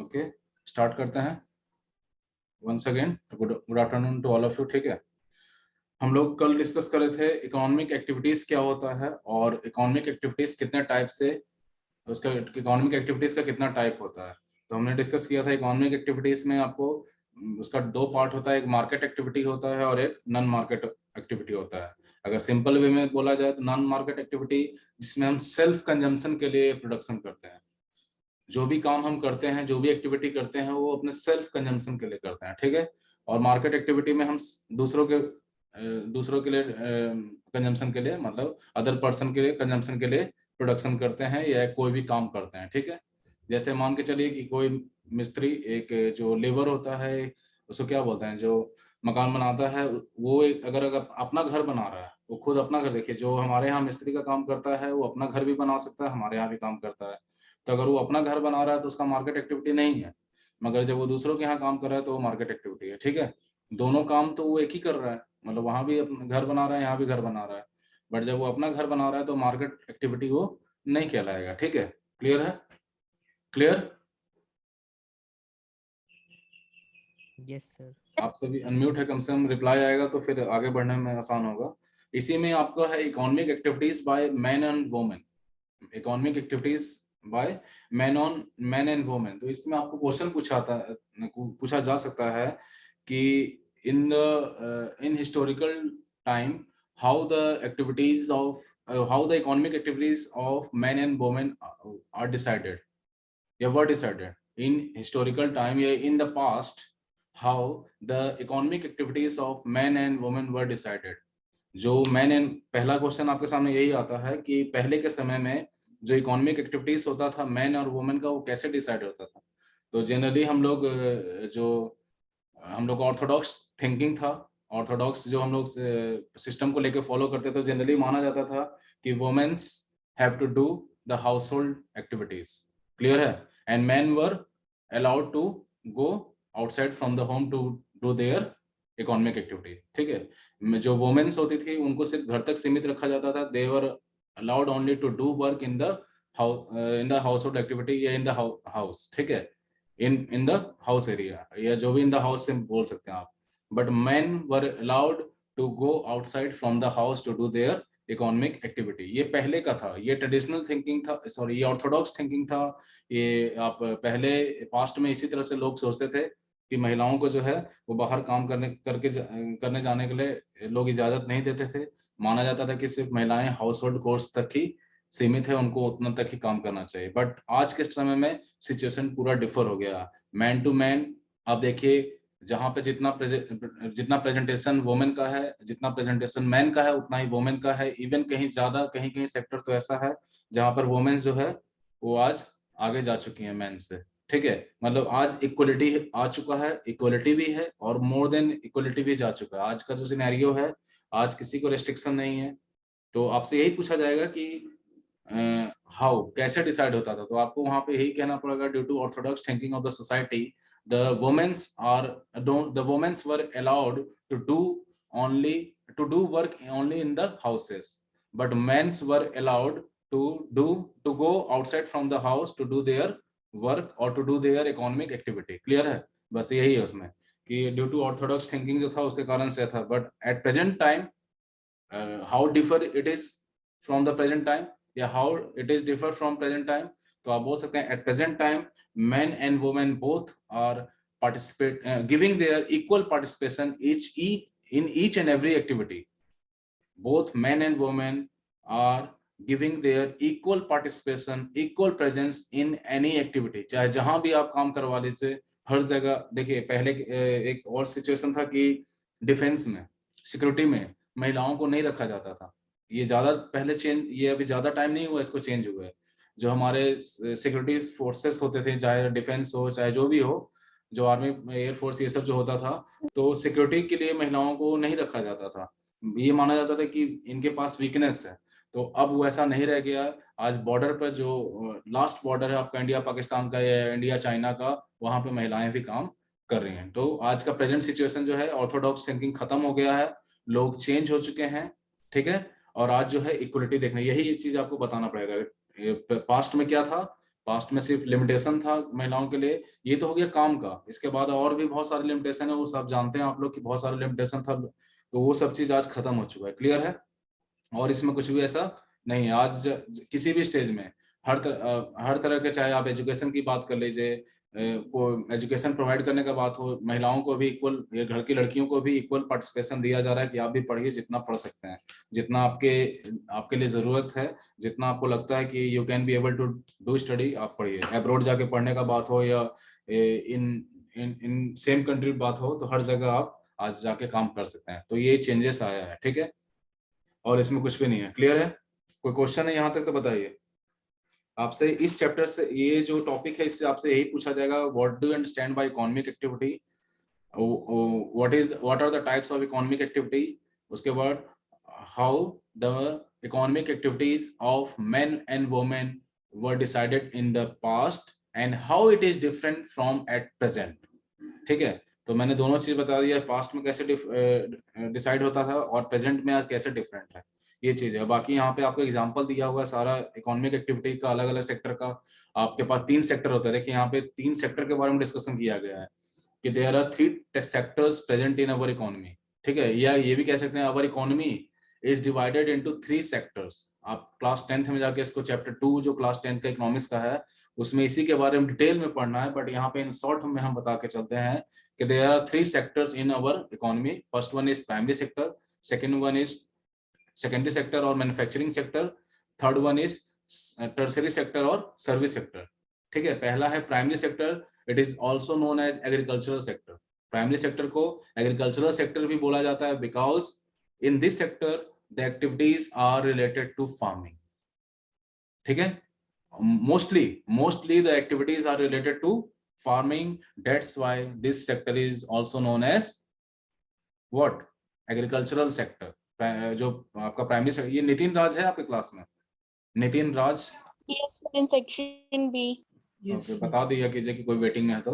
Okay, start करते हैं। Once again good afternoon to all of you. ठीक है, हम लोग कल डिस्कस कर रहे थे इकोनॉमिक एक्टिविटीज क्या होता है और इकोनॉमिक एक्टिविटीज कितने टाइप से, उसका इकोनॉमिक एक्टिविटीज का कितना टाइप होता है। तो हमने डिस्कस किया था इकोनॉमिक एक्टिविटीज में आपको उसका दो पार्ट होता है, एक मार्केट एक्टिविटी होता है और एक नॉन मार्केट एक्टिविटी होता है। अगर सिंपल वे में बोला जाए तो नॉन मार्केट एक्टिविटी जिसमें हम सेल्फ कंजम्पशन के लिए प्रोडक्शन करते हैं, जो भी काम हम करते हैं, जो भी एक्टिविटी करते हैं वो अपने सेल्फ कंजम्पशन के लिए करते हैं। ठीक है, और मार्केट एक्टिविटी में हम दूसरों के लिए कंजम्पशन के लिए, मतलब अदर पर्सन के लिए कंजम्पशन के लिए प्रोडक्शन करते हैं या कोई भी काम करते हैं। ठीक है, जैसे मान के चलिए कि कोई मिस्त्री, एक जो लेबर होता है, उसको क्या बोलते हैं, जो मकान बनाता है, वो अगर अपना घर बना रहा है, वो खुद अपना घर, देखिए जो हमारे यहाँ मिस्त्री का काम करता है वो अपना घर भी बना सकता है, हमारे यहाँ भी काम करता है। तो अगर वो अपना घर बना रहा है तो उसका मार्केट एक्टिविटी नहीं है, मगर जब वो दूसरों के यहाँ काम कर रहा है तो वो मार्केट एक्टिविटी है। ठीक है, दोनों काम तो वो एक ही कर रहा है, मतलब वहां भी अपना घर बना रहा है, यहाँ भी घर बना रहा है, बट जब वो अपना घर बना रहा है तो मार्केट एक्टिविटी वो नहीं कहलाएगा। ठीक है, क्लियर है? क्लियर? Yes sir. आप सभी अनम्यूट है, कम से कम रिप्लाई आएगा तो फिर आगे बढ़ने में आसान होगा। इसी में आपका है economic activities by man and women, economic activities by man and women. तो इसमें आपको क्वेश्चन पूछा जा सकता है कि in historical time how the activities of how the economic activities of man and women are decided या were decided in historical time या in the past, how the economic activities of man and women were decided. जो man and, पहला question आपके सामने यही आता है कि पहले के समय में जो इकोनॉमिक एक्टिविटीज होता था मैन और वुमेन का, वो कैसे डिसाइड होता था। तो जनरली हम लोग ऑर्थोडॉक्स थिंकिंग था, ऑर्थोडॉक्स जो हम लोग सिस्टम को लेके फॉलो करते थे, जनरली माना जाता था कि womens have to do the household activities. Clear है? And man were allowed to go outside from the home to do their economic activity. ठीक है, जो वुमेन्स होती थी उनको सिर्फ घर तक सीमित रखा जाता था, they were allowed only to do work in the household activity या इन द हाउस। ठीक है, इन द हाउस एरिया, या जो भी इन द हाउस से बोल सकते हैं आप, but man were allowed to go outside from the house to do their economic activity. ये पहले का था, ये ट्रेडिशनल थिंकिंग था, सॉरी ये ऑर्थोडॉक्स थिंकिंग था। ये आप पहले पास्ट में इसी तरह से लोग सोचते थे कि महिलाओं को जो है वो बाहर काम करने जाने के लिए लोग इजाजत नहीं देते थे। माना जाता था कि सिर्फ महिलाएं हाउस होल्ड कोर्स तक ही सीमित है, उनको उतना तक ही काम करना चाहिए। बट आज के समय में सिचुएशन पूरा डिफर हो गया, मैन टू मैन। आप देखिए, जहां पे जितना प्रेजेंटेशन वुमेन का है, जितना प्रेजेंटेशन मैन का है, उतना ही वुमेन का है। इवन कहीं ज्यादा, कहीं कहीं सेक्टर तो ऐसा है जहां पर वुमेन्स जो है वो आज आगे जा चुकी है मैन से। ठीक है, मतलब आज इक्वलिटी आ चुका है, इक्वलिटी भी है और मोर देन इक्वलिटी भी जा चुका है। आज का जो सिनेरियो है, आज किसी को रेस्ट्रिक्शन नहीं है। तो आपसे यही पूछा जाएगा कि हाउ, कैसे डिसाइड होता था, तो आपको वहां पे यही कहना पड़ेगा, due to orthodox thinking of the society the womens are the womens were allowed to do only work only in the houses, but mens were allowed to do to go outside from the house to do their work और to do their economic activity. Clear है? बस यही है उसमें कि due to orthodox thinking जो था उसके कारण से था। But at present time how differ it is from the present time, या how it is differ from present time. तो आप बोल सकते हैं at present time men and women both are giving their equal participation in each and every activity. Both men and women are giving their equal participation, equal presence in any activity, चाहे जहां भी आप काम करवा लीजिए, हर जगह। देखिए पहले एक और सिचुएशन था कि डिफेंस में, सिक्योरिटी में महिलाओं को नहीं रखा जाता था। ये ज्यादा पहले चेंज, ये अभी ज्यादा टाइम नहीं हुआ इसको चेंज हुआ है। जो हमारे सिक्योरिटी फोर्सेस होते थे, चाहे डिफेंस हो चाहे जो भी हो, जो आर्मी एयरफोर्स ये सब जो होता था, तो सिक्योरिटी के लिए महिलाओं को नहीं रखा जाता था। ये माना जाता था कि इनके पास वीकनेस है। तो अब वो ऐसा नहीं रह गया। आज बॉर्डर पर जो लास्ट बॉर्डर है आपका इंडिया पाकिस्तान का या इंडिया चाइना का, वहां पे महिलाएं भी काम कर रही हैं। तो आज का प्रेजेंट सिचुएशन जो है, ऑर्थोडॉक्स थिंकिंग खत्म हो गया है, लोग चेंज हो चुके हैं। ठीक है, और आज जो है इक्वलिटी देखना, यही चीज आपको बताना पड़ेगा। पास्ट में क्या था पास्ट में सिर्फ लिमिटेशन था महिलाओं के लिए, ये तो हो गया काम का। इसके बाद और भी बहुत सारे लिमिटेशन है, वो सब जानते हैं आप लोग कि बहुत सारे लिमिटेशन था, तो वो सब चीज आज खत्म हो चुका है। क्लियर है? और इसमें कुछ भी ऐसा नहीं है आज किसी भी स्टेज में हर तरह के, चाहे आप एजुकेशन की बात कर लीजिए, को एजुकेशन प्रोवाइड करने का बात हो, महिलाओं को भी इक्वल, ये घर की लड़कियों को भी इक्वल पार्टिसिपेशन दिया जा रहा है कि आप भी पढ़िए, जितना पढ़ सकते हैं, जितना आपके आपके लिए जरूरत है, जितना आपको लगता है कि you can be able to do study, आप पढ़िए। अब्रॉड जाके पढ़ने का बात हो या इन इन इन सेम कंट्री बात हो, तो हर जगह आप आज जाके काम कर सकते हैं। तो ये चेंजेस आया है, ठीक है, और इसमें कुछ भी नहीं है। क्लियर है? कोई क्वेश्चन है यहाँ तक तो बताइए। आपसे इस चैप्टर से, ये जो टॉपिक है, इससे आपसे यही पूछा जाएगा, what do you understand by economic activity, what are the types of economic activity, उसके बाद how the economic activities of men and women were decided in the past and how it is different from at present. ठीक है, तो मैंने दोनों चीज बता दिया, पास्ट में कैसे डिसाइड होता था और प्रेजेंट में कैसे डिफरेंट है, ये चीज है। बाकी यहाँ पे आपको एग्जांपल दिया हुआ है सारा इकोनॉमिक एक्टिविटी का, अलग अलग सेक्टर का। आपके पास 3 सेक्टर होते हैं, देखिए यहाँ पे 3 सेक्टर के बारे में डिस्कशन किया गया है कि there are 3 sectors present in our economy. ठीक है, या ये भी कह सकते हैं our economy is divided into 3 sectors. आप क्लास 10th में जाके इसको चैप्टर 2 जो क्लास 10th का इकोनॉमिक्स का है, उसमें इसी के बारे में डिटेल में पढ़ना है, बट यहाँ पे इन शॉर्ट में हम बता के चलते हैं कि there are 3 sectors in our economy. First one is primary sector, second one is secondary sector और manufacturing sector, third one is tertiary sector और service sector. ठीक है, पहला है primary sector, it is also known as agricultural sector. Primary sector को agricultural sector भी बोला जाता है because in this sector the activities are related to farming. ठीक है, mostly the activities are related to farming. That's why this sector is also known as what? Agricultural sector. जो आपका primary sector, ये नितिन राज है आपके क्लास में? नितिन राज, Yes, sir, in section B. Okay, बता दिया कीजिए कि कोई वेटिंग में है तो।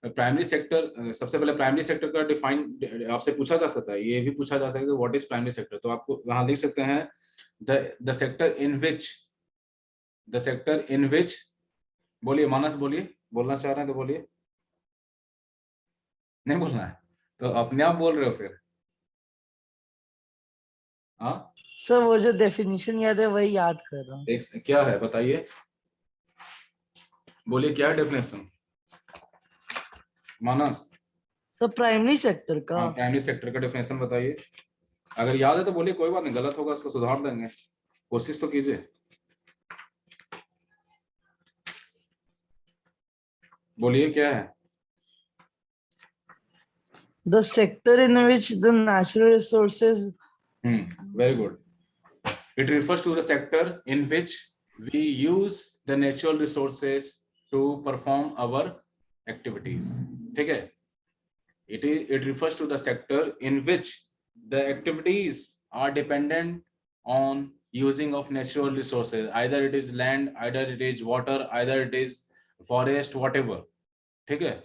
प्राइमरी सेक्टर, सबसे पहले प्राइमरी सेक्टर का डिफाइन आपसे पूछा जा सकता है, ये भी पूछा जा सकता है कि व्हाट इज प्राइमरी सेक्टर। तो आपको वहां लिख सकते हैं the sector in which, the sector in which, बोलिए मानस, बोलिए, बोलना चाह रहे हैं तो बोलिए, नहीं बोलना है तो अपने आप बोल रहे हो फिर? हाँ, सर वो जो डेफिनेशन याद है वही याद कर रहा हूँ। एक क्या है बताइए, बोलिए क्या है डेफिनेशन मानस? तो प्राइमरी सेक्टर का हाँ, प्राइमरी सेक्टर का डेफिनेशन बताइए, अगर याद है तो बोलिए, कोई बात नहीं, गलत होगा उसको सुधार देंगे, कोशिश तो कीजिए, बोलिए क्या है? The sector in which the natural resources, very good. It refers to the sector in which we use the natural resources to perform our activities. ठीक है, it refers to the sector in which the activities are dependent on using of natural resources, either it is land, either it is water, either it is forest, whatever. ठीक है,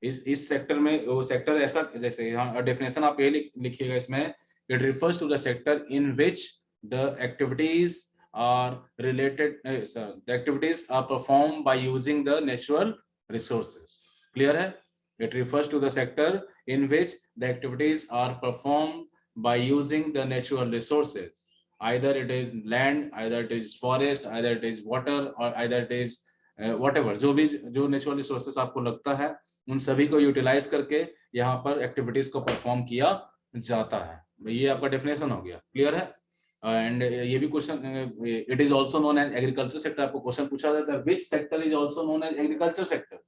इस sector में वो sector ऐसा, जैसे यहाँ definition आप ये लिखिएगा इसमें, it refers to the sector in which the activities are related, the activities are performed by using the natural resources. Clear है? It refers to the sector in which the activities are performed by using the natural resources, either it is land, either it is forest, either it is water, or either it is whatever, जो natural resources आपको लगता है, उन सभी को utilise करके यहाँ पर एक्टिविटीज को परफॉर्म किया जाता है। ये आपका डेफिनेशन हो गया। क्लियर है? एंड ये भी question, it is also known as agriculture sector, आपको क्वेश्चन पूछा जाता है, which sector is also known as agriculture sector,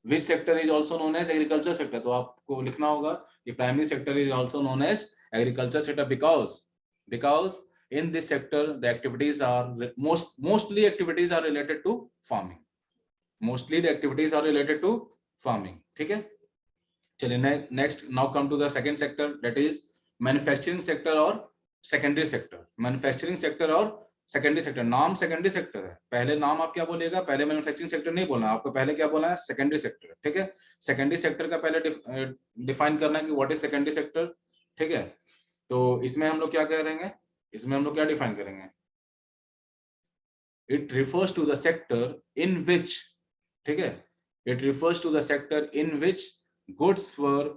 which sector is also known as agriculture sector. तो आपको लिखना होगा कि primary sector is also known as agriculture sector because in this sector the activities are mostly activities are related to farming, mostly the activities are related to farming. ठीक है, चलिए next, now come to the second sector, that is manufacturing sector और secondary sector. Manufacturing sector और secondary sector, नाम secondary sector है, पहले नाम आप क्या बोलिएगा, पहले मैन्युफैक्चरिंग सेक्टर नहीं बोलना, आपको पहले क्या बोलना है, सेकेंडरी सेक्टर। ठीक है, सेकेंडरी सेक्टर का पहले डिफाइन करना है कि व्हाट इज सेकेंडरी सेक्टर। ठीक है, तो इसमें हम लोग क्या करेंगे, इसमें हम लोग क्या डिफाइन करेंगे, it refers to the sector in which, ठीक है, it refers to the sector in which goods were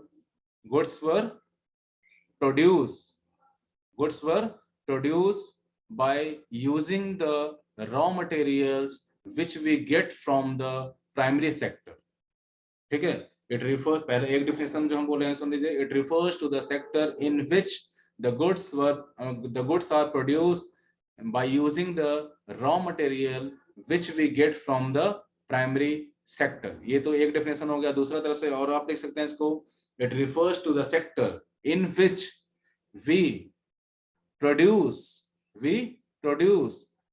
produced by using the raw materials which we get from the primary sector, ठीक है। It refers, पहले एक definition जो हम बोले हैं सुन लीजिए, it refers to the sector in which the goods are produced by using the raw material which we get from the primary sector। ये तो एक definition हो गया। दूसरा तरह से और आप देख सकते हैं इसको, it refers to the sector in which we produce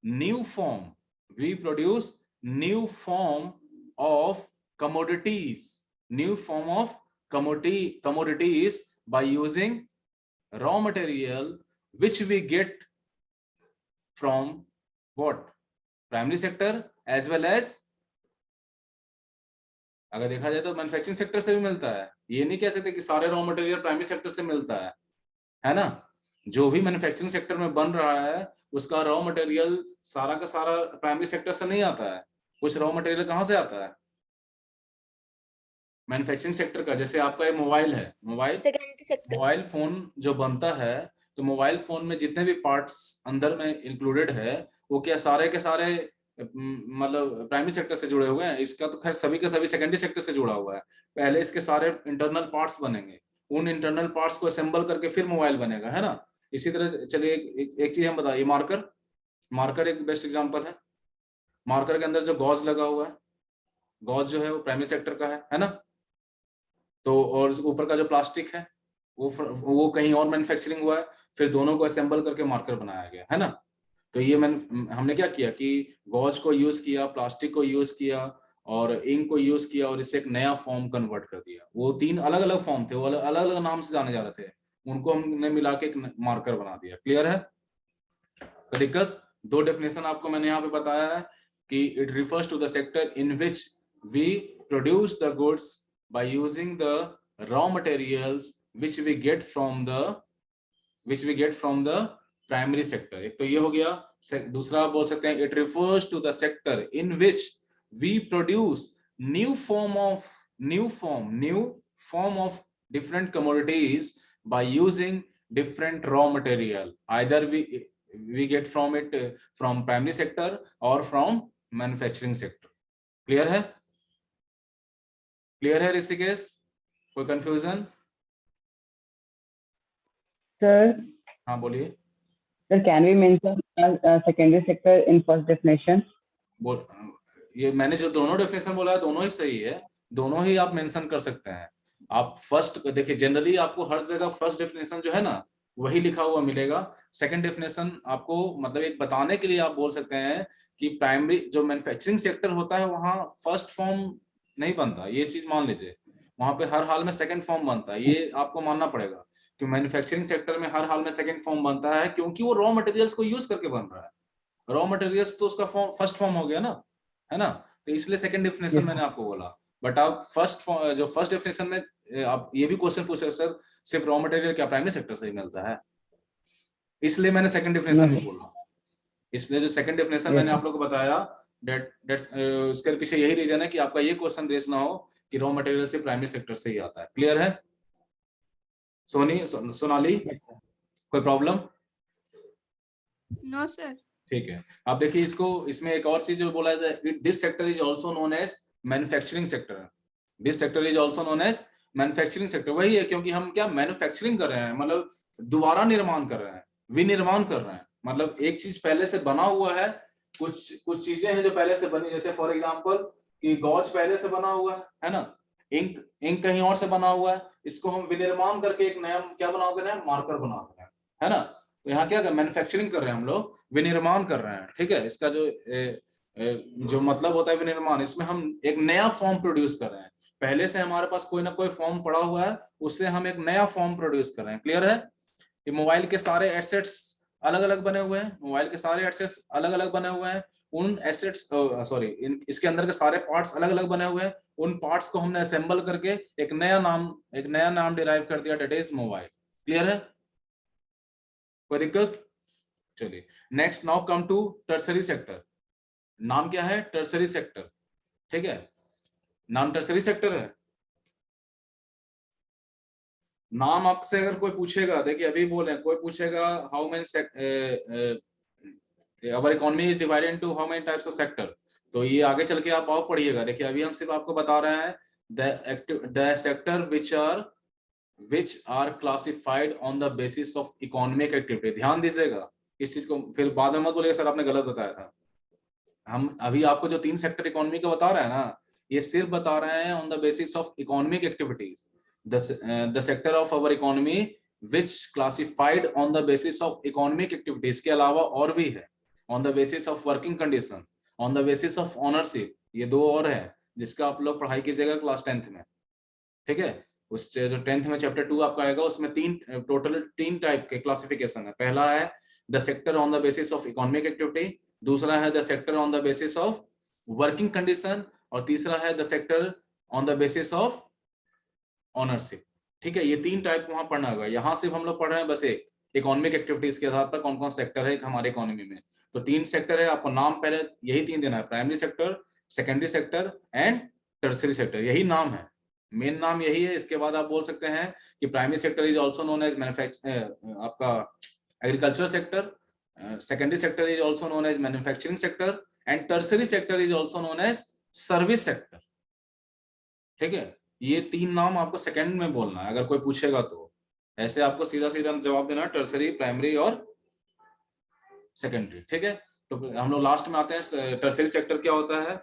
new form of commodities by using raw material which we get from what, primary sector as well as, अगर देखा जाए तो मैन्युफैक्चरिंग सेक्टर से भी मिलता है। ये नहीं कह सकते कि सारे रॉ मटेरियल प्राइमरी सेक्टर से मिलता है ना। जो भी मैन्युफैक्चरिंग सेक्टर में बन रहा है उसका रॉ मटेरियल सारा का सारा प्राइमरी सेक्टर से नहीं आता है। कुछ रॉ मटेरियल कहाँ से आता है, मैन्युफैक्चरिंग सेक्टर का। जैसे आपका ये मोबाइल है, मोबाइल फोन जो बनता है, तो मोबाइल फोन में जितने भी पार्ट्स अंदर में इंक्लूडेड है वो क्या सारे के सारे मतलब प्राइमरी सेक्टर से जुड़े हुए हैं। इसका तो खैर सभी के सभी सेकेंडरी सेक्टर से जुड़ा हुआ है। पहले इसके सारे इंटरनल पार्ट्स बनेंगे, उन इंटरनल पार्ट्स को असेंबल करके फिर मोबाइल बनेगा, है ना। इसी तरह चलिए एक चीज हम बताइए, मार्कर एक बेस्ट एग्जांपल है। मार्कर के अंदर जो गॉज लगा हुआ है, गॉज जो है वो प्राइमरी सेक्टर का है ना। तो और ऊपर का जो प्लास्टिक है वो कहीं और मैन्युफैक्चरिंग हुआ है, फिर दोनों को असेंबल करके मार्कर बनाया गया, है ना। तो ये हमने क्या किया कि गॉज को यूज किया, प्लास्टिक को यूज किया और इंक को यूज किया और इससे एक नया फॉर्म कन्वर्ट कर दिया। वो तीन अलग अलग फॉर्म थे, वो अलग अलग नाम से जाने जा रहे थे, उनको हमने मिला के एक मार्कर बना दिया। क्लियर है? कोई दिक्कत? दो डेफिनेशन आपको मैंने यहाँ पे बताया है कि it refers to the sector in which we produce the goods by using the raw materials which we get from the primary sector। एक तो ये हो गया। दूसरा आप बोल सकते हैं, it refers to the sector in which we produce new form of different commodities by using different raw material, either we get from it from primary sector or from manufacturing sector। Clear है? Clear है ऋषिकेश? कोई confusion? Sir, हाँ बोलिए। sir, can we mention secondary sector in first definition? ये मैंने जो दोनों definition बोला है दोनों ही सही है, दोनों ही आप मेंशन कर सकते हैं। आप फर्स्ट देखिए, जनरली आपको हर जगह फर्स्ट डेफिनेशन जो है ना वही लिखा हुआ मिलेगा। सेकंड डेफिनेशन आपको मतलब एक बताने के लिए आप बोल सकते हैं कि प्राइमरी जो मैन्युफैक्चरिंग सेक्टर होता है वहाँ फर्स्ट फॉर्म नहीं बनता, ये चीज मान लीजिए। वहां पे हर हाल में सेकंड फॉर्म बनता है, ये आपको मानना पड़ेगा कि मैन्युफैक्चरिंग सेक्टर में हर हाल में सेकंड फॉर्म बनता है, क्योंकि वो रॉ मटेरियल्स को यूज करके बन रहा है। रॉ मटेरियल्स तो उसका फर्स्ट फॉर्म हो गया ना, है ना। तो इसलिए सेकंड डेफिनेशन मैंने आपको बोला। बट आप फर्स्ट डेफिनेशन में आप ये भी क्वेश्चन पूछ सकते सर सिर्फ रॉ मटेरियल क्या प्राइमरी सेक्टर से ही मिलता है, इसलिए मैंने सेकंड डेफिनेशन नहीं बोला। इसलिए जो सेकंड डेफिनेशन मैंने आप लोगों को बताया उसके पीछे यही रीजन है कि आपका ये क्वेश्चन रेज ना हो कि रॉ मटेरियल से प्राइमरी सेक्टर से ही आता है। क्लियर है? सोनाली कोई प्रॉब्लम? No, sir. ठीक है। आप देखिए इसमें एक और चीज जो बोला है, this sector is also known as manufacturing sector. This sector is also known as manufacturing sector. वही है, क्योंकि हम क्या मैन्युफैक्चरिंग कर रहे हैं, मतलब दोबारा निर्माण कर रहे हैं, विनिर्माण कर रहे हैं। मतलब एक चीज पहले से बना हुआ है, कुछ चीजें हैं जो पहले से बनी, जैसे फॉर एग्जाम्पल कि गॉज पहले से बना हुआ है ना, इंक कहीं और से बना हुआ है, इसको हम विनिर्माण करके एक नया क्या बना रहे हैं, मार्कर बना रहे हैं, है ना। तो यहाँ क्या मैन्युफैक्चरिंग कर रहे हैं हम लोग, विनिर्माण कर रहे हैं। ठीक है, इसका जो मतलब होता है विनिर्माण, इसमें हम एक नया फॉर्म प्रोड्यूस कर रहे हैं। पहले से हमारे पास कोई ना कोई फॉर्म पड़ा हुआ है, उससे हम एक नया फॉर्म प्रोड्यूस कर रहे हैं। क्लियर है? ये मोबाइल के सारे एसेट्स अलग अलग बने हुए हैं, मोबाइल के सारे एसेट्स अलग अलग बने हुए हैं। उन एसेट्स इसके अंदर के सारे पार्ट्स अलग अलग बने हुए हैं। उन पार्ट्स को हमने असेंबल करके एक नया नाम डिराइव कर दिया, दैट इज मोबाइल। क्लियर है? कोई दिक्कत? चलिए next, now come to tertiary sector. नाम क्या है? Tertiary sector. ठीक है, नाम टर्सरी सेक्टर है। नाम आपसे अगर कोई पूछेगा, देखिए अभी बोले कोई पूछेगा how many our economy is divided into how many types of sector, तो ये आगे चल के आप और पढ़िएगा। देखिए अभी हम सिर्फ आपको बता रहे हैं the sector which are classified on the basis of economic activity। ध्यान दीजिएगा इस चीज को, फिर बाद में मत बोलिएगा सर आपने गलत बताया था। हम अभी आपको जो 3 सेक्टर इकोनॉमी का बता रहे हैं ना, ये सिर्फ बता रहे हैं on the basis of economic activities. The sector of our economy which classified on the basis of economic activities के अलावा और भी है, on the basis of working condition, on the basis of ownership, ये 2 और है जिसका आप लोग पढ़ाई कीजिएगा क्लास 10th में। ठीक है, उस जो 10th में चैप्टर 2 आपका आएगा, उसमें टोटल 3 टाइप के क्लासिफिकेशन है। पहला है the sector on the basis of economic activity, दूसरा है the sector on the basis of working condition, और तीसरा है the sector on the basis of ownership. ठीक है, ये 3 टाइप वहां पढ़ना होगा। यहाँ सिर्फ हम लोग पढ़ रहे हैं बस एक इकोनॉमिक एक्टिविटीज के आधार पर कौन कौन सेक्टर है हमारे इकोनॉमी में। तो 3 सेक्टर है, आपको नाम पहले यही 3 देना है, primary sector, secondary sector and tertiary sector, यही नाम है, मेन नाम यही है। इसके बाद आप बोल सकते हैं कि primary sector is also known as आपका agriculture sector, secondary sector is also known as manufacturing sector, and tertiary sector is also known as service sector. ठीक है, ये 3 नाम आपको सेकंड में बोलना है अगर कोई पूछेगा तो। ऐसे आपको सीधा सीधा जवाब देना, टर्सरी, प्राइमरी और सेकेंडरी। ठीक है, तो हम लोग लास्ट में आते हैं टर्सरी सेक्टर क्या होता है।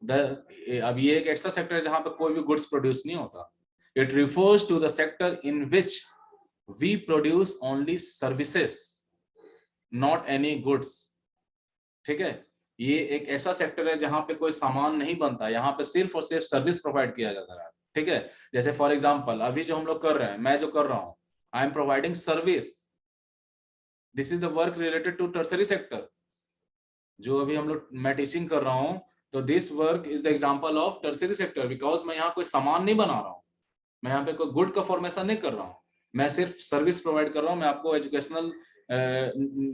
अब ये एक ऐसा सेक्टर है जहां पे कोई भी गुड्स प्रोड्यूस नहीं होता। It refers to the sector in which we produce only services, not any goods. ठीक है, ये एक ऐसा सेक्टर है जहां पे कोई सामान नहीं बनता, यहाँ पे सिर्फ और सिर्फ सर्विस प्रोवाइड किया जाता है। ठीक है, जैसे फॉर एग्जांपल अभी जो हम लोग कर रहे हैं, मैं जो कर रहा हूं, I am providing service, this is the work related to tertiary sector. जो अभी हम लोग मैं टीचिंग कर रहा हूं, तो this work is the example of tertiary sector, because मैं यहाँ कोई सामान नहीं बना रहा हूँ, मैं यहाँ पे कोई गुड का फॉर्मेशन नहीं कर रहा हूँ, मैं सिर्फ सर्विस प्रोवाइड कर रहा हूँ। मैं आपको एजुकेशनल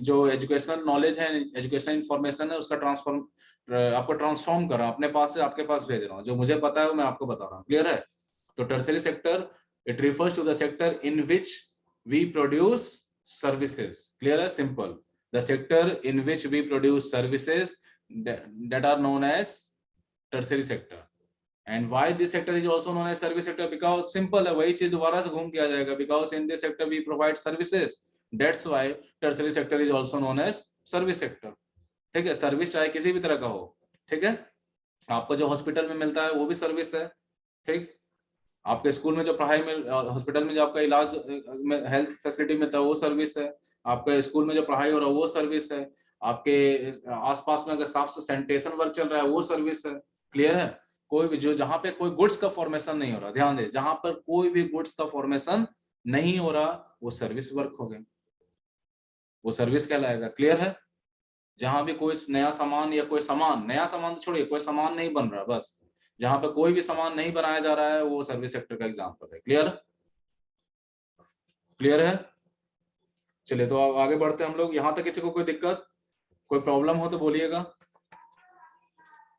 जो एजुकेशनल नॉलेज है, एजुकेशनल इंफॉर्मेशन है, उसका आपको ट्रांसफॉर्म कर रहा हूँ, अपने पास से आपके पास भेज रहा हूँ। जो मुझे पता है वो मैं आपको बता रहा हूँ। क्लियर है? तो tertiary sector it refers to the sector in which we produce services. Clear है? Simple, the sector in which we produce services that are known as tertiary sector. And why this sector is also known as service sector? Because simple है, वही चीज दोबारा से घूम के आ जाएगा, because in this sector we provide services, that's why tertiary sector is also known as service sector. ठीक है, सर्विस चाहे किसी भी तरह का हो। ठीक है, आपको जो हॉस्पिटल में मिलता है वो भी सर्विस है। ठीक, आपके स्कूल में जो पढ़ाई में, हॉस्पिटल में जो आपका इलाज में हेल्थ फैसिलिटी मिलता है वो सर्विस है। आपके स्कूल में जो पढ़ाई हो रहा है वो सर्विस है। आपके आसपास में अगर साफ सैनिटेशन वर्क चल रहा है वो सर्विस है। क्लियर है? कोई भी जो जहां पे कोई गुड्स का फॉर्मेशन नहीं हो रहा, ध्यान दे, जहां पर कोई भी गुड्स का फॉर्मेशन नहीं हो रहा वो सर्विस वर्क हो गया, वो सर्विस कहलाएगा। क्लियर है? जहां भी कोई नया सामान या कोई सामान, नया सामान तो छोड़िए, कोई सामान नहीं बन रहा, बस जहां पे कोई भी सामान नहीं बनाया जा रहा है वो सर्विस सेक्टर का एग्जांपल है। क्लियर? क्लियर है? चलिए तो आगे बढ़ते हैं हम लोग। यहां तक किसी को कोई दिक्कत, कोई प्रॉब्लम हो तो बोलिएगा।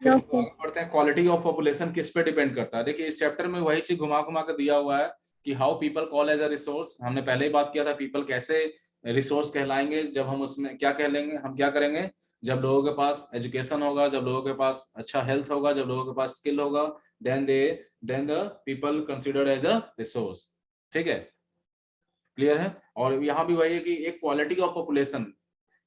फिर आगे बढ़ते हैं, क्वालिटी ऑफ पॉपुलेशन किस पे डिपेंड करता है। देखिए इस चैप्टर में वही चीज घुमा घुमा कर दिया हुआ है कि how people call as a resource. हमने पहले ही बात किया था, पीपल कैसे रिसोर्स कहलाएंगे, जब हम उसमें क्या कह लेंगे, हम क्या करेंगे, जब लोगों के पास एजुकेशन होगा, जब लोगों के पास अच्छा हेल्थ होगा, जब लोगों के पास स्किल होगा, then the people considered as a resource. ठीक है, क्लियर है? और यहाँ भी वही है कि एक क्वालिटी ऑफ पॉपुलेशन,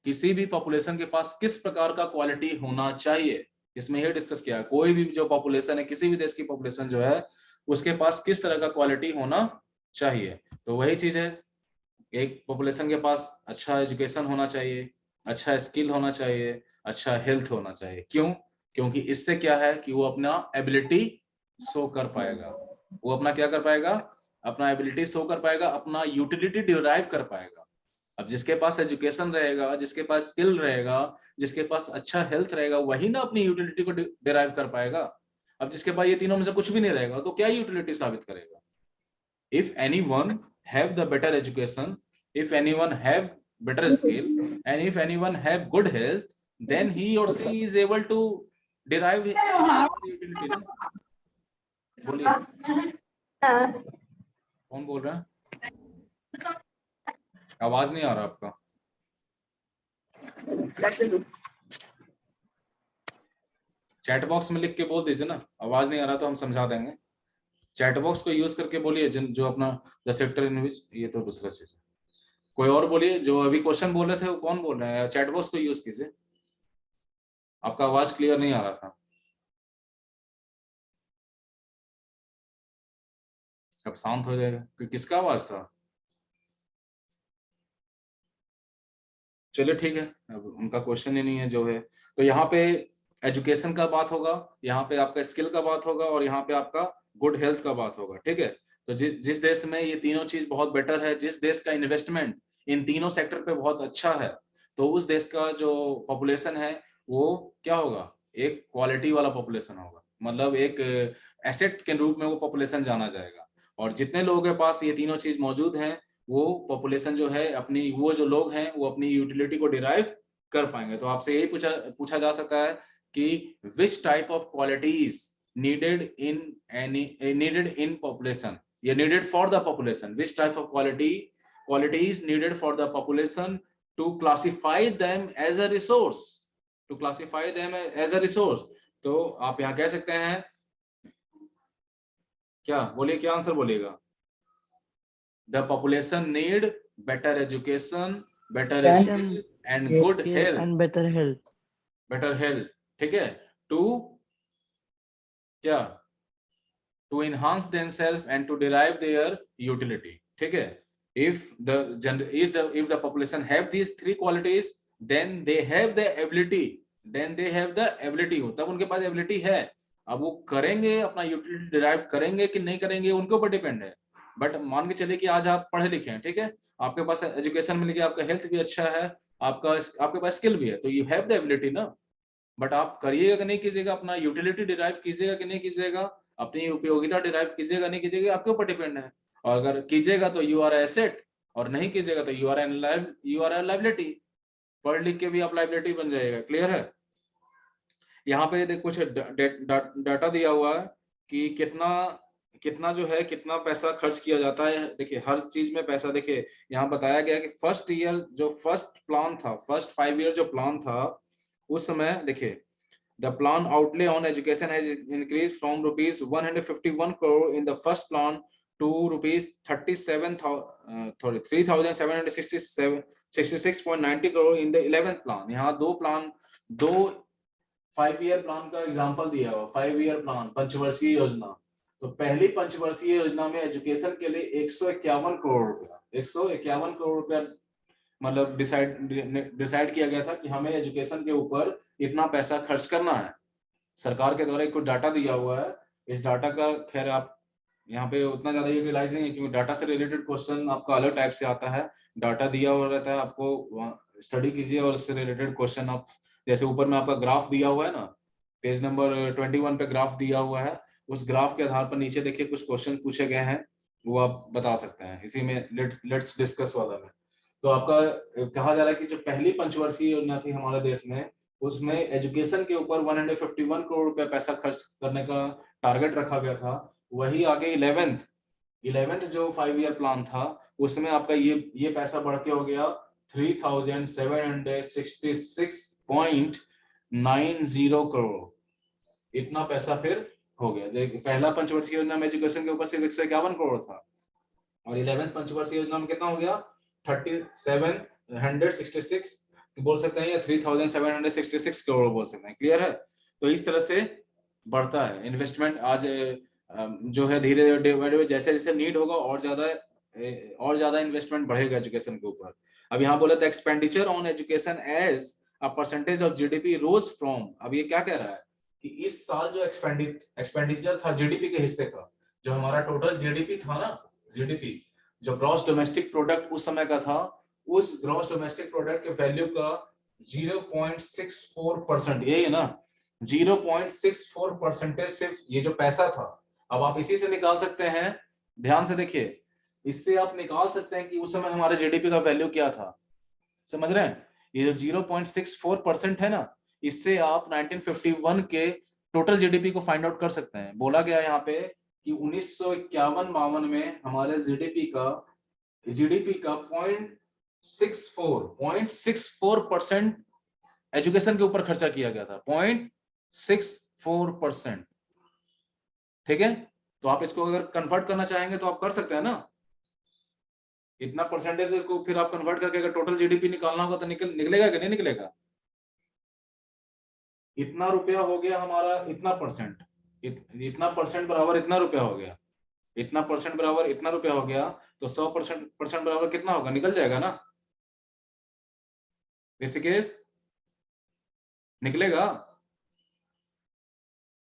किसी भी पॉपुलेशन के पास किस प्रकार का क्वालिटी होना चाहिए, इसमें ये डिस्कस किया है। कोई भी जो पॉपुलेशन है, किसी भी देश की पॉपुलेशन जो है, उसके पास किस तरह का क्वालिटी होना चाहिए। तो वही चीज है, एक पॉपुलेशन के पास अच्छा एजुकेशन होना चाहिए, अच्छा स्किल होना चाहिए, अच्छा हेल्थ होना चाहिए। क्यों? क्योंकि इससे क्या है कि वो अपना एबिलिटी शो कर पाएगा, वो अपना क्या कर पाएगा, अपना एबिलिटी शो कर पाएगा, अपना यूटिलिटी डिराइव कर पाएगा। अब जिसके पास एजुकेशन रहेगा, जिसके पास स्किल रहेगा, जिसके पास अच्छा हेल्थ रहेगा, वही ना अपनी यूटिलिटी को डिराइव कर पाएगा। अब जिसके पास ये तीनों में से कुछ भी नहीं रहेगा तो क्या यूटिलिटी साबित करेगा? If anyone have the better education, if anyone have better skill, and if anyone have good health, then he or she is able to derive utility ना? बोलिए, कौन बोल रहा है? आवाज नहीं आ रहा आपका। चैट बॉक्स में लिख के बोल दीजिए ना, आवाज नहीं आ रहा तो हम समझा देंगे। चैट बॉक्स को यूज करके बोलिए, जो अपना द सेक्टर इन विच, ये तो दूसरा चीज है। कोई और बोलिए, जो अभी क्वेश्चन बोल रहे थे वो कौन बोल रहे हैं? चैट बॉक्स को यूज कीजिए, आपका आवाज क्लियर नहीं आ रहा था। अब शांत हो जाएगा। किसका आवाज था? चलिए ठीक है, अब उनका क्वेश्चन ही नहीं है जो है। तो यहाँ पे एजुकेशन का बात होगा, यहाँ पे आपका स्किल का बात होगा, और यहाँ पे आपका गुड हेल्थ का बात होगा। ठीक है, तो जिस देश में ये तीनों चीज बहुत बेटर है, जिस देश का इन्वेस्टमेंट इन तीनों सेक्टर पे बहुत अच्छा है, तो उस देश का जो पॉपुलेशन है वो क्या होगा? एक क्वालिटी वाला पॉपुलेशन होगा, मतलब एक एसेट के रूप में वो पॉपुलेशन जाना जाएगा। और जितने लोगों के पास ये तीनों चीज मौजूद हैं, वो पॉपुलेशन जो है अपनी, वो जो लोग हैं वो अपनी यूटिलिटी को डिराइव कर पाएंगे। तो आपसे यही पूछा जा सकता है कि which type of qualities needed in population, ये needed for the population, which type of qualities needed for the population to classify them as a resource, तो आप यहाँ कह सकते हैं क्या? बोलिए, क्या आंसर बोलिएगा? The population need better education, better skill and good health, and better health. ठीक है, to क्या? To enhance themselves and to derive their utility. ठीक है, if the population have these three qualities, then they have the ability, तब उनके पास ability है। अब वो करेंगे, अपना यूटिलिटी डिराइव करेंगे कि नहीं करेंगे, उनके ऊपर डिपेंड है। बट मान के चलिए कि आज आप पढ़े लिखे हैं, ठीक है, आपके पास एजुकेशन मिल गया, आपका हेल्थ भी अच्छा है, आपके पास स्किल भी है, तो यू हैव द एबिलिटी ना। बट आप करिएगा कि नहीं कीजिएगा, अपना यूटिलिटी डिराइव कीजिएगा कि नहीं कीजिएगा, अपनी उपयोगिता डिराइव कीजिएगा नहीं कीजिएगा, आपके ऊपर डिपेंड है। और अगर कीजिएगा तो यू आर एसेट, और नहीं कीजिएगा तो यू आर ए लायबिलिटी। पढ़ लिख के भी आप लायबिलिटी बन जाएगा। क्लियर है? यहाँ पे कुछ डाटा दिया हुआ है कि कितना जो है, कितना पैसा खर्च किया जाता है। देखिए, हर चीज में पैसा, देखिए यहाँ बताया गया कि फर्स्ट ईयर जो फर्स्ट प्लान था, फर्स्ट 5 ईयर जो प्लान था, उस समय देखिए, the plan outlay on education has increase from rupees 151 crore in the first plan to rupees 3766.90 crore in the 11th plan. यहाँ दो 5 ईयर प्लान का एग्जांपल दिया हुआ, 5 ईयर प्लान, पंचवर्षीय योजना। तो पहली पंचवर्षीय योजना में एजुकेशन के लिए 151 करोड़ रुपया मतलब डिसाइड किया गया था कि हमें एजुकेशन के ऊपर इतना पैसा खर्च करना है। सरकार के द्वारा कुछ डाटा दिया हुआ है। इस डाटा का खैर आप यहाँ पे उतना ज्यादा यूटिलाइज नहीं है, क्योंकि डाटा से रिलेटेड क्वेश्चन आपका अलग टाइप से आता है। डाटा दिया हुआ रहता है, आपको स्टडी कीजिए और उससे रिलेटेड क्वेश्चन आप, जैसे ऊपर में आपका ग्राफ दिया हुआ है ना, पेज नंबर 21 पे ग्राफ दिया हुआ है, उस ग्राफ के आधार पर नीचे देखिए कुछ क्वेश्चन पूछे गए हैं, वो आप बता सकते हैं इसी में लेट्स डिस्कस वाला में। तो आपका कहा जा रहा है कि जो पहली पंचवर्षीय योजना थी हमारे देश में, उसमें एजुकेशन के ऊपर 151 करोड़ रुपया पैसा खर्च करने का टारगेट रखा गया था। वही आगे 11th जो 5 ईयर प्लान था, उसमें आपका ये पैसा बढ़ के हो गया 3766.90 करोड़। इतना पैसा फिर हो गया। पहला पंचवर्षीय योजना में एजुकेशन के ऊपर सिर्फ 151 करोड़ था, और 11th पंचवर्षीय योजना में कितना हो गया? 3766 बोल सकते हैं, या 3766 करोड़ बोल सकते हैं। क्लियर है? तो इस तरह से बढ़ता है इन्वेस्टमेंट। आज जो है धीरे धीरे जैसे जैसे नीड होगा और ज्यादा इन्वेस्टमेंट बढ़ेगा एजुकेशन के ऊपर। अब यहाँ बोला था expenditure on education as a percentage of GDP rose from. अब ये क्या कह रहा है कि इस साल जो एक्सपेंडिचर था जीडीपी के हिस्से का, जो हमारा टोटल जीडीपी था ना, जीडीपी जो ग्रॉस डोमेस्टिक प्रोडक्ट उस समय का था, उस ग्रॉस डोमेस्टिक प्रोडक्ट के वैल्यू का 0.64%, यही है ना, 0.64% सिर्फ ये जो पैसा था। अब आप इसी से निकाल सकते हैं, ध्यान से देखिए, इससे आप निकाल सकते हैं कि उस समय हमारे जीडीपी का वैल्यू क्या था। समझ रहे हैं? ये जो 0.64% है ना, इससे आप 1951 के टोटल जीडीपी को फाइंड आउट कर सकते हैं। बोला गया यहाँ पे कि 1951-52 में हमारे जीडीपी का 0.64% एजुकेशन के ऊपर खर्चा किया गया था, 0.64%। ठीक है, तो आप इसको अगर कन्वर्ट करना चाहेंगे तो आप कर सकते हैं ना, इतना परसेंटेज को फिर आप कन्वर्ट करके अगर टोटल जीडीपी निकालना होगा तो निकलेगा कि नहीं निकलेगा? इतना रुपया हो गया हमारा, इतना परसेंट, इतना परसेंट बराबर इतना रुपया हो गया, इतना परसेंट बराबर इतना रुपया हो गया, तो 100% बराबर कितना होगा? निकल जाएगा ना ऋषिकेश, निकलेगा?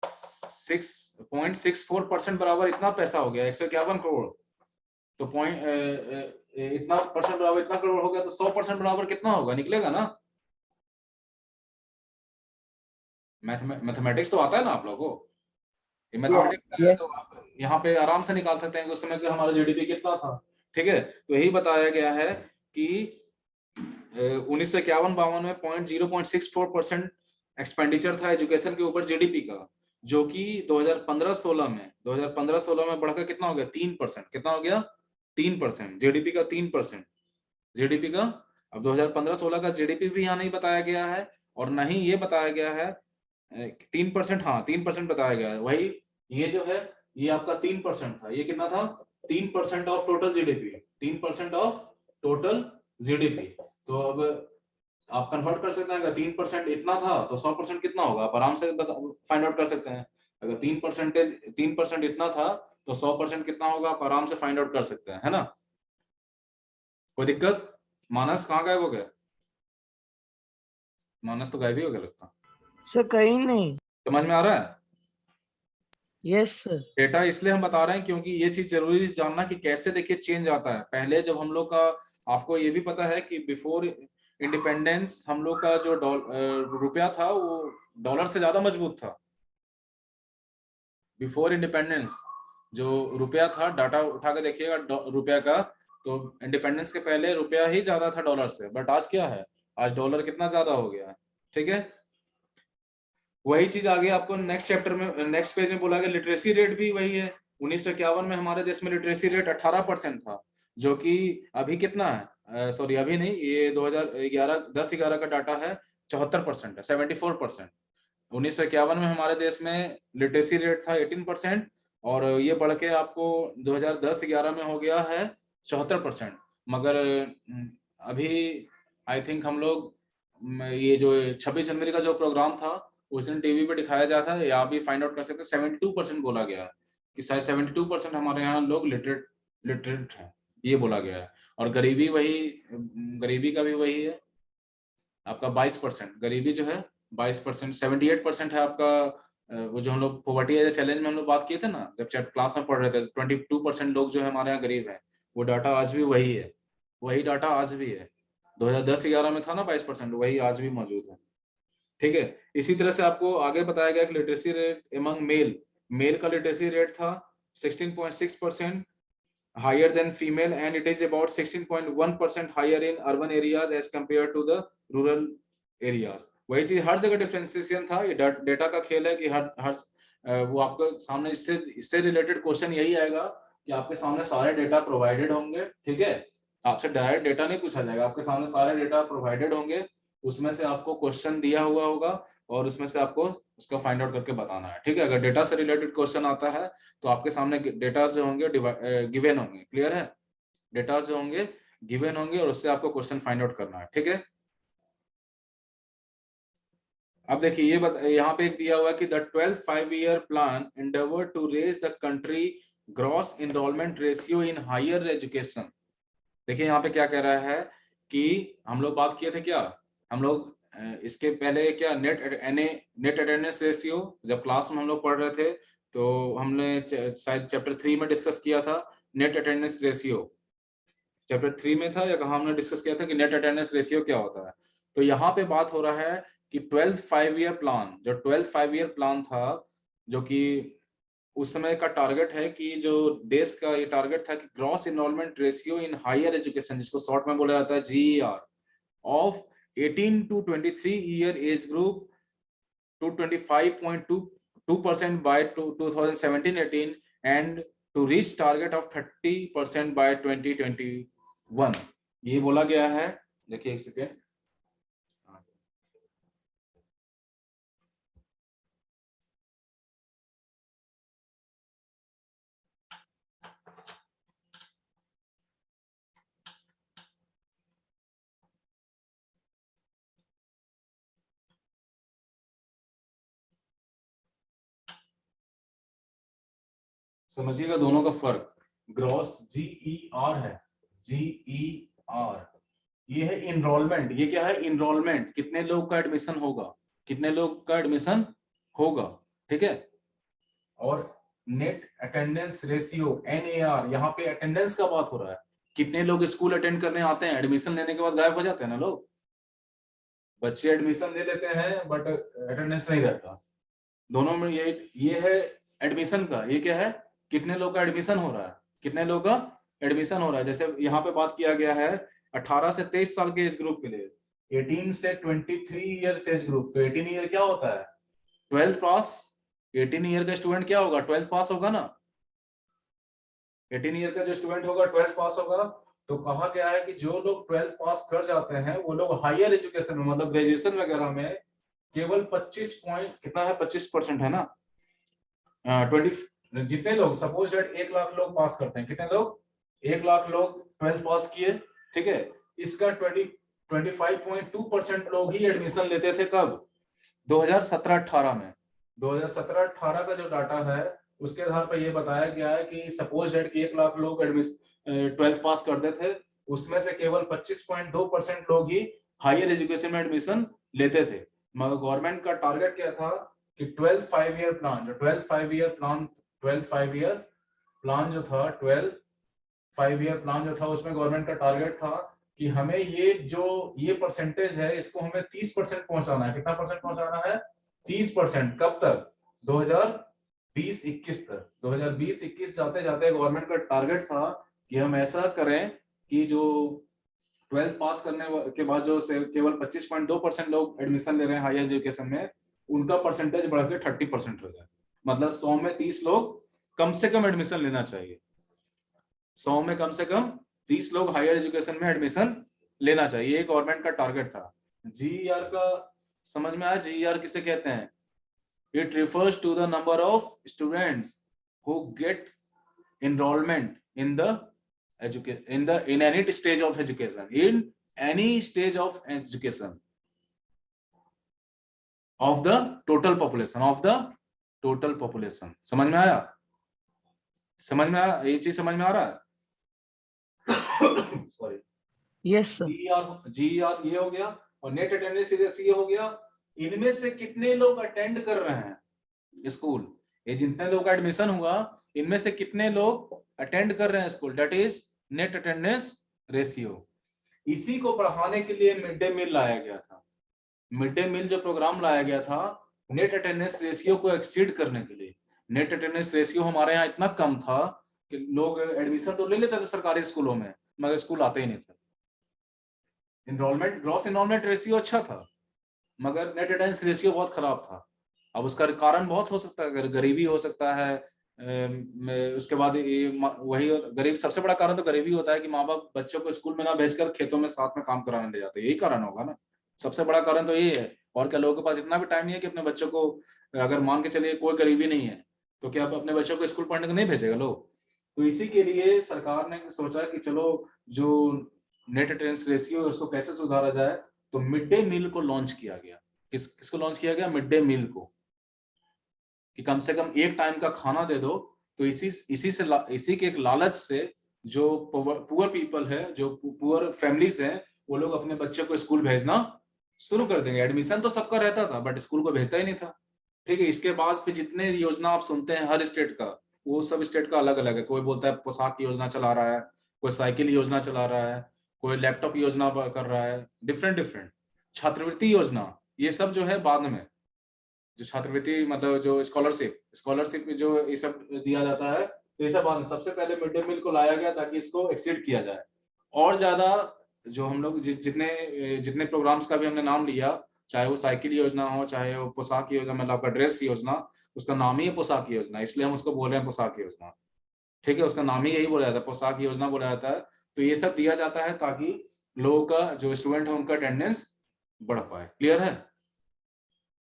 6.64% बराबर इतना पैसा हो गया, 151 करोड़। तो इतना परसेंट बराबर इतना करोड़ हो गया, तो 100% बराबर कितना होगा? निकलेगा ना? मैथमेटिक्स तो आता है ना आप लोगों को? ये मैथमेटिक्स है, तो आप यहाँ पे आराम से निकाल सकते हैं कि उस समय का हमारा जीडीपी कितना था। ठीक है, तो यही बताया गया है कि 1951-52 में 0.64% एक्सपेंडिचर था एजुकेशन के ऊपर जीडीपी का, जो कि 2015-16 में बढ़कर कितना हो गया? 3%। कितना हो गया? 3%। जीडीपी का 3%, जीडीपी का। अब 2015-16 का जीडीपी भी यहाँ नहीं बताया गया है, और नहीं ये बताया गया है 3%, हाँ 3% बताया गया है। वही ये जो है ये आपका 3% था, ये कितना था? 3% of total GDP, 3% of total GDP. तो अब आप कन्वर्ट कर सकते हैं, अगर 3% इतना था तो 100% कितना होगा? आप आराम से फाइंड आउट कर सकते हैं। अगर 3% इतना था तो 100% कितना होगा? आप आराम से फाइंड आउट कर सकते हैं, है ना? कोई दिक्कत? मानस कहाँ गायब हो गया? मानस तो गायब ही हो गया लगता। सर कहीं नहीं। समझ में आ रहा है? Yes sir. डेटा इसलिए हम बता रहे हैं क्योंकि ये चीज जरूरी जानना कि कैसे देखिए चेंज आता है। पहले जब हम लोग का, आपको ये भी पता है कि बिफोर इंडिपेंडेंस हम लोग का जो रुपया था वो डॉलर से ज्यादा मजबूत था। बिफोर इंडिपेंडेंस जो रुपया था, डाटा उठा के देखिएगा रुपया का, तो इंडिपेंडेंस के पहले रुपया ही ज्यादा था डॉलर से। बट आज क्या है? आज डॉलर कितना ज्यादा हो गया है। ठीक है, वही चीज आगे आपको नेक्स्ट चैप्टर में, नेक्स्ट पेज में बोला गया। लिटरेसी रेट भी वही है। 1951 में हमारे देश में लिटरेसी रेट 18% था, जो कि अभी कितना है? सॉरी अभी नहीं, ये 2011-10-11 का डाटा है, 74% है, 74%। 1951 में हमारे देश में लिटरेसी रेट था 18%, और ये बढ़ के आपको 2010-11 में हो गया है 74%। मगर अभी आई थिंक हम लोग ये जो 26 जनवरी का जो प्रोग्राम था उस दिन टीवी पे दिखाया जाता है, या आप भी फाइंड आउट कर सकते हैं, 72% बोला गया है कि शायद 72% हमारे यहाँ लोग लिटरेट हैं, ये बोला गया है। और गरीबी गरीबी का भी वही है आपका 22%। गरीबी जो है 22%, 78% है आपका वो जो हम लोग पॉवर्टी एज चैलेंज में हम लोग बात किए थे ना जब क्लास में पढ़ रहे थे, 22% लोग जो है हमारे यहाँ गरीब है। वो डाटा आज भी वही है, वही डाटा आज भी है। 2010-11 में था ना 22%, वही आज भी मौजूद है। ठीक है, इसी तरह से आपको आगे बताया गया कि लिटरेसी रेट एमंग मेल का लिटरेसी रेट था 16.6% higher than female, and it is about 16.1% higher in urban areas as compare to the rural areas. वही चीज हर जगह डिफरेंशिएशन था। ये डेटा का खेल है कि हर वो आपके सामने इससे रिलेटेड क्वेश्चन यही आएगा कि आपके सामने सारे डेटा प्रोवाइडेड होंगे। ठीक है, आपसे डायरेक्ट डेटा नहीं पूछा जाएगा, आपके सामने सारे डेटा प्रोवाइडेड होंगे, उसमें से आपको क्वेश्चन दिया हुआ होगा और उसमें से आपको उसका फाइंड आउट करके बताना है। ठीक है, अगर डेटा से रिलेटेड क्वेश्चन आता है तो आपके सामने डेटा जो होंगे गिवन होंगे। क्लियर है? डेटा जो होंगे गिवन होंगे और उससे आपको क्वेश्चन फाइंड आउट करना है। ठीक है, अब देखिए ये यहाँ पे दिया हुआ है कि the 12th 5-year plan endeavor to raise the country gross enrolment ratio in higher education. देखिए यहाँ पे क्या कह रहा है कि हम लोग बात किए थे क्या, हम लोग इसके पहले क्या नेट अटेंडेंस रेशियो जब क्लास में हम लोग पढ़ रहे थे तो हमने शायद चैप्टर 3 में डिस्कस किया था। नेट अटेंडेंस रेशियो चैप्टर 3 में था या कहाँ हमने डिस्कस किया था कि नेट अटेंडेंस रेशियो क्या होता है। तो यहाँ पे बात हो रहा है कि 12th 5-year प्लान, जो 12th 5-year प्लान था, जो कि उस समय का टारगेट है कि जो देश का ये टारगेट था कि gross enrolment ratio in higher education, जिसको शॉर्ट में बोला जाता है GER, of 18 to 23 year age group to 25.22% by 2017-18 and to reach target of 30% by 2021. ये बोला गया है, देखिए एक सेकेंड, समझिएगा दोनों का फर्क। ग्रॉस GER है, GER, ये है इनरोलमेंट। ये क्या है? इनरोलमेंट, कितने लोग का एडमिशन होगा, कितने लोग का एडमिशन होगा, ठीक है। और नेट अटेंडेंस रेशियो NAR, यहाँ पे अटेंडेंस का बात हो रहा है, कितने लोग स्कूल अटेंड करने आते हैं, एडमिशन लेने के बाद गायब हो जाते हैं ना लोग। बच्चे एडमिशन ले लेते हैं बट अटेंडेंस नहीं रहता। दोनों में ये है एडमिशन का, ये क्या है? कितने लोग का एडमिशन हो रहा है, कितने लोग का एडमिशन हो रहा है। जैसे यहाँ पे बात किया गया है 18 से 23 साल के एज ग्रुप के लिए, 18 से 23 ईयर एज ग्रुप, तो 18 ईयर क्या होता है? 12th पास। 18 ईयर का स्टूडेंट क्या होगा? 12th पास होगा ना। 18 ईयर का जो स्टूडेंट होगा 12th पास होगा। तो कहा गया है कि जो लोग 12th पास कर जाते हैं वो लोग हायर एजुकेशन में, मतलब ग्रेजुएशन वगैरह में केवल 25 पॉइंट कितना है, 25% है ना। 20 जितने लोग, सपोज दैट 1 लाख लोग पास करते हैं, कितने लोग? 1 लाख लोग 12th पास किए, ठीक है। इसका 25.2% लोग ही एडमिशन लेते थे। कब? 2017-18 में। 2017-18 का जो डाटा है उसके आधार पर यह बताया गया है कि सपोज दैट 1 लाख लोग 12th पास करते थे, उसमें से केवल 25.2% लोग ही हायर एजुकेशन में एडमिशन लेते थे। मगर गवर्नमेंट का टारगेट क्या था कि 12 5-ईयर प्लान, जो 12 5-ईयर प्लान जो था, 12 5-ईयर प्लान जो था, उसमें गवर्नमेंट का टारगेट था कि हमें ये परसेंटेज है इसको हमें 30% पहुंचाना है। कितना परसेंट पहुंचाना है? 30%। कब तक? 2020-21 तक। 2020-21 जाते जाते गवर्नमेंट का टारगेट था कि हम ऐसा करें कि जो 12th पास करने के बाद जो केवल 25.2% लोग एडमिशन ले रहे हैं हायर एजुकेशन में, उनका परसेंटेज बढ़ के 30% हो जाए। मतलब 100 में 30 लोग कम से कम एडमिशन लेना चाहिए। 100 में कम से कम 30 लोग हायर एजुकेशन में एडमिशन लेना चाहिए, ये गवर्नमेंट का टारगेट था। GER का समझ में आया? GER किसे कहते हैं? It refers to the number of students who get enrollment in the in any stage of education, in any stage of education of the total population, समझ में आया? समझ में आया? ये चीज समझ में आ रहा है? Sorry, Yes, sir. GER ये हो गया, और नेट अटेंडेंस ये हो गया। इनमें से कितने लोग अटेंड कर रहे हैं स्कूल, ये जितने लोग का एडमिशन हुआ इनमें से कितने लोग अटेंड कर रहे हैं school, that is net attendance ratio. इसी को बढ़ाने के लिए मिड डे मील लाया गया था। मिड डे मील जो प्रोग्राम लाया गया था नेट अटेंडेंस रेशियो को एक्सीड करने के लिए। नेट अटेंडेंस रेशियो हमारे यहाँ इतना कम था कि लोग एडमिशन तो ले लेते थे सरकारी स्कूलों में, मगर स्कूल आते ही नहीं थे। ग्रॉस एनरोलमेंट रेशियो अच्छा था, मगर नेट अटेंडेंस रेशियो बहुत खराब था। अब उसका कारण बहुत हो सकता है, गरीबी हो सकता है, उसके बाद वही गरीब, सबसे बड़ा कारण तो गरीबी होता है कि माँ बाप बच्चों को स्कूल में ना भेजकर खेतों में साथ में काम कराने ले जाते हैं, यही कारण होगा ना। सबसे बड़ा कारण तो यही है। और क्या लोगों के पास इतना भी टाइम नहीं है कि अपने बच्चों को, अगर मान के चलिए कोई गरीबी नहीं है तो क्या अपने बच्चों को स्कूल पढ़ने को नहीं भेजेगा लोग। तो इसी के लिए सरकार ने सोचा कि चलो जो नेट अटेंडेंस रेशियो है उसको कैसे सुधारा जाए, तो मिड डे मील को लॉन्च किया गया। किसको लॉन्च किया गया? मिड डे मील को, कि कम से कम एक टाइम का खाना दे दो। तो इसी के एक लालच से जो पुअर पीपल है, जो पुअर फैमिलीज हैं, वो लोग अपने बच्चे को स्कूल भेजना शुरू कर देंगे। एडमिशन तो सबका रहता था बट स्कूल को भेजता ही नहीं था, ठीक है। इसके बाद फिर जितने योजना आप सुनते हैं हर स्टेट का, वो सब स्टेट का अलग अलग है। कोई बोलता है पोशाक की योजना चला रहा है, कोई साइकिल योजना चला रहा है, कोई लैपटॉप योजना कर रहा है, डिफरेंट। छात्रवृत्ति योजना, ये सब जो है बाद में, जो छात्रवृत्ति मतलब जो स्कॉलरशिप जो ये सब दिया जाता है, तो ये सब बाद में। सबसे पहले मिड डे मील को लाया गया ताकि इसको एक्सीड किया जाए और ज्यादा जो हम लोग जितने जितने प्रोग्राम्स का भी हमने नाम लिया, चाहे वो साइकिल योजना हो, चाहे वो पोशाक योजना, मतलब आपका ड्रेस योजना, उसका नाम ही है पोशाक योजना, इसलिए हम उसको बोल रहे हैं पोशाक योजना। ठीक है, उसका नाम ही यही बोला जाता है, पोशाक योजना बोला जाता है। तो ये सब दिया जाता है ताकि लोगों का, जो स्टूडेंट है, उनका अटेंडेंस बढ़ पाए। क्लियर है?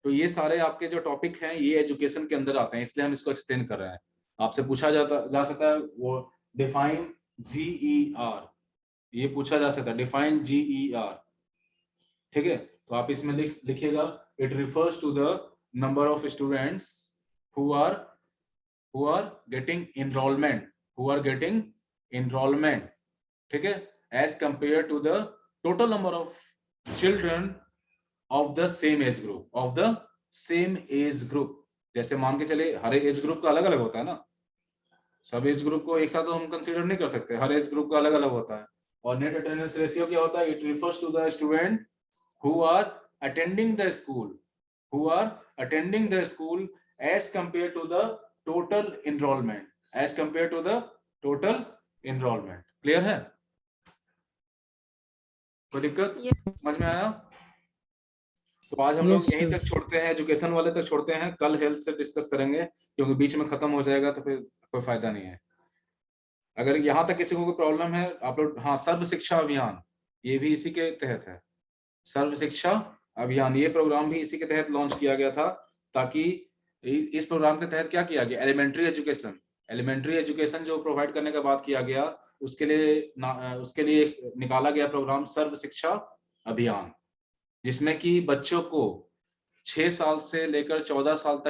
तो ये सारे आपके जो टॉपिक हैं ये एजुकेशन के अंदर आते हैं, इसलिए हम इसको एक्सप्लेन कर रहे हैं। आपसे पूछा जा सकता है वो डिफाइन GER, ये पूछा जा सकता है, डिफाइन GER। ठीक है, तो आप इसमें लिखिएगा, it refers to the number of students who are getting enrolment, ठीक है, as compare to the total number of children of the same age group. जैसे मान के चले हर एज ग्रुप का अलग अलग होता है ना, सब एज ग्रुप को एक साथ तो हम कंसीडर नहीं कर सकते, हर एज ग्रुप का अलग अलग होता है। और नेट अटेंडेंस रेशियो क्या होता है? It refers to the student who are attending the school as compare to the total enrolment. Clear है? कोई दिक्कत? समझ में आया? तो आज हम लोग Yes, यहीं sir. तक छोड़ते हैं, एजुकेशन वाले तक छोड़ते हैं, कल हेल्थ से डिस्कस करेंगे, क्योंकि बीच में खत्म हो जाएगा तो फिर कोई फायदा नहीं है। अगर यहाँ तक किसी को कोई प्रॉब्लम है आप लोग, हाँ, सर्व शिक्षा अभियान ये भी इसी के तहत है। सर्व शिक्षा अभियान ये प्रोग्राम भी इसी के तहत लॉन्च किया गया था, ताकि इस प्रोग्राम के तहत क्या किया गया, एलिमेंट्री एजुकेशन जो प्रोवाइड करने का बात किया गया, उसके लिए निकाला गया प्रोग्राम सर्व शिक्षा अभियान, जिसमें कि बच्चों को 6 साल से लेकर 14 साल तक